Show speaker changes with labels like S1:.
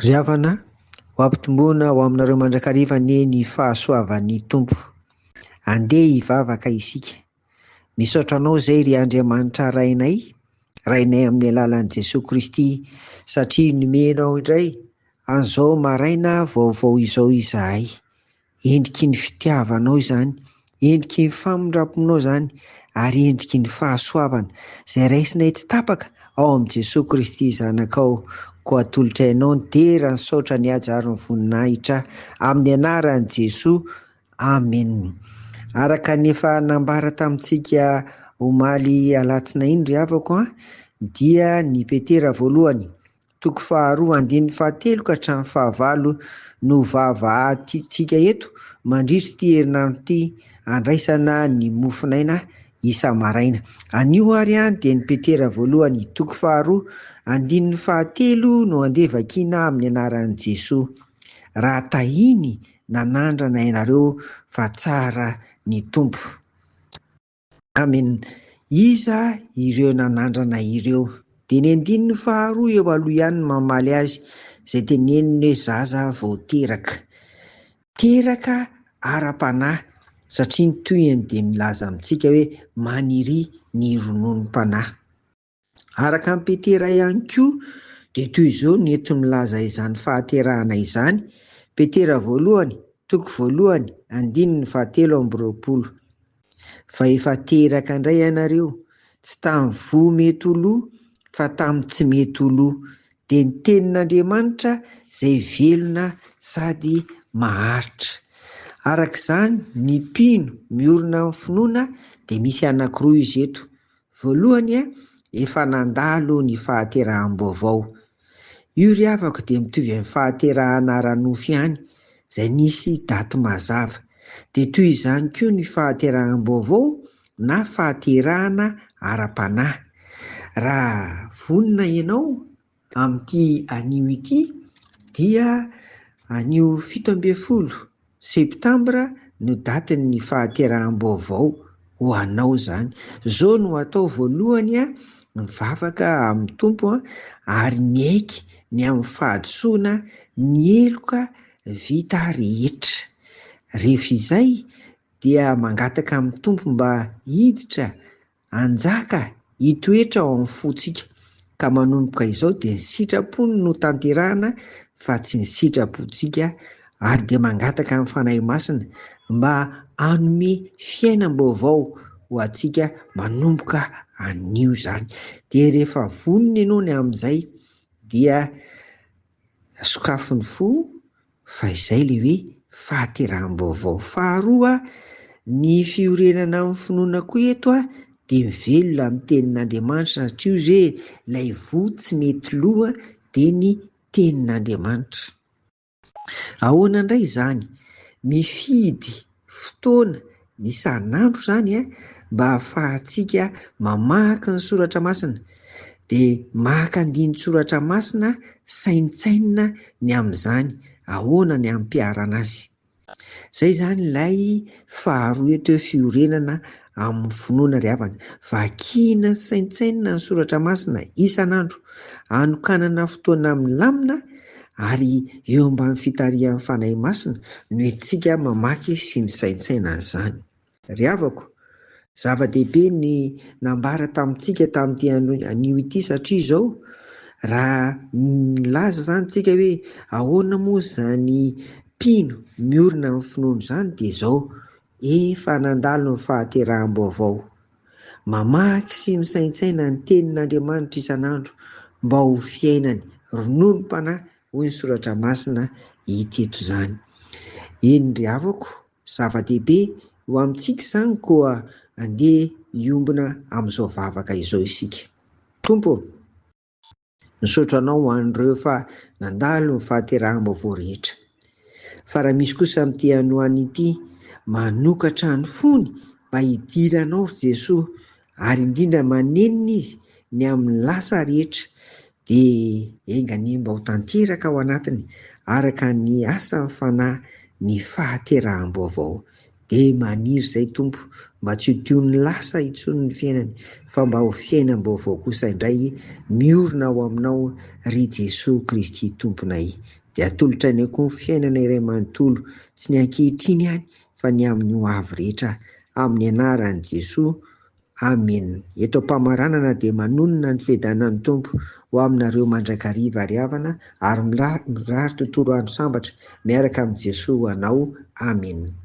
S1: Ry havana, ho ampitomboina ho aminareo mandrakariva ny fahasoavan'ny Tompo. Andeha hivavaka isika. Misaotra anao izay ry Andriamanitra rainay amin'ny alalan'i Jesosy Kristy satria nomenao indray an'izao maraina vaovao izao izahay. Endriky ny fitiavanao izany, endriky ny famindraponao izany ary endriky ny fahasoavana izay raisinay tsy tapaka ao amin'i Jesosy Kristy zanakao. Ko atolotra ianao ny tera ny saotra ny ajary ny voninahitra amin'ny anaran'i Jesosy. Amen. Araka ny efa nambara tamintsika omaly alatsinainy ry havako dia ny petera voalohany 2:2-7 no vavahantsika eto mandritra ity herinandro ity andraisana ny mofinaina isa maraina. Anio ary dia ny petera voalohany 2:2-7 no andeha vakiana amin'ny anaran'i Jesosy. Raha tahiny nanandrana ianareo fa tsara ny Tompo. Amen. Iza ireo nanandrana ireo? Dia ny 2 eo aloha ihany no mamaly azy izay teneniny hoe zaza vao teraka. Teraka ara-panahy satria ny tohiny dia milaza amintsika hoe maniry ny rononom-panahy. Araka amin'ny petera ihany koa dia toy izao no ento milaza izany fahaterahana izany. Petera voalohany 1:7-20. Fa efa teraka indray ianareo, tsy tamin'ny voa mety ho loa fa tamin'ny tsy mety ho loa, dia ny tenin'Andriamanitra izay velona sady maharitra. Arak'izany ny mpino miorina amin'ny finoana dia misy anankiroa izy eto. Voalohany efa nandalo ny fahaterahanam-baovao. Io ry havako dia mitovy amin'ny fahaterahana ara-nofo ihany izay nisy daty mazava. Dia toy izany koa ny fahaterahanam-baovao na fahaterahana ara-panahy. Raha vonona ianao amin'ity anio ity dia anio 17 septambra no datin'ny fahaterahanam-baovao ho anao izany. Izao no atao voalohany mivavaka amin'ny Tompo ary miaiky ny amin'ny fahadisoana ny eloka vita rehetra. Rehefa izay dia mangataka amin'ny Tompo mba hiditra hanjaka hitoetra ao amin'ny fontsika. Ka manomboka izao dia ny sitrapony no tanterahana fa tsy ny sitrapontsika, ary dia mangataka amin'ny fanahy masina mba hanome fiainam-baovao ho antsika manomboka anio izany. Dia rehefa vonona ianao ny amin'izay dia sokafin'ny fo fa izay ilay hoe fahaterahanam-baovao. Faharoa, ny fiorenana amin'ny finoana koa eto dia mivelona amin'ny tenin'Andriamanitra satria io izay ilay voa tsy mety loa dia ny tenin'Andriamanitra. Ahoana indray izany? Mifidy fotoana isan'andro izany mba ahafahantsika mamaky ny soratra masina, dia maka andiny soratra masina saintsainina ny amin'izany. Ahoana ny ampiarana azy? Izay izany ilay faharoa eto fiorenana amin'ny finoana ry havana. Vakiana saintsainina ny soratra masina isan'andro, anokanana fotoana milamina ary eo ambany fitarihan'ny fanahy masina no entintsika mamaky sy misaintsaina izany. Ry havako, zava-dehibe ny nambara tamintsika tamin'ity anio ity satria izao raha milaza izany tsika hoe ahoana moa izany mpino miorina amin'ny finoana izany, dia izao efa nandalo ny fahaterahanam-baovao. Mamaky sy misaintsaina ny tenin'Andriamanitra isan'andro mba ho fiainany rononom-panahy hoy ny soratra masina hita eto izany. Eny ry havako, zava-dehibe ho amintsika izany koa andeha hiombona amin'izao vavaka izao isika. Tompo, misaotra anao ho an'ireo fa nandalo ny fahaterahanam-baovao rehetra. Fa raha misy kosa amin'ity androany ity manokatra ny fony mba hidiranao ry Jesosy ary indrindra manenina izy ny amin'ny lasa rehetra, dia engany mba ho tanteraka ao anatiny araka ny asan'ny fanahy ny fahaterahanam-baovao. dia maniry izay Tompo mba tsy ho toy ny lasa intsony ny fiainany, fa mba ho fiainam-baovao kosa indray miorina ao aminao ry Jesosy Kristy Tomponay. Dia atolotra ny koa ny fiainana iray manontolo, tsy ny ankehitriny ihany fa ny amin'ny ho avy rehetra, amin'ny anaran'i Jesosy. Amen. Eto am-pamaranana dia manonona ny fiadanan'ny Tompo ho aminareo mandrakariva ary havana ary mirary tontolo andro sambatra miaraka amin'i Jesosy ho anao. Amen.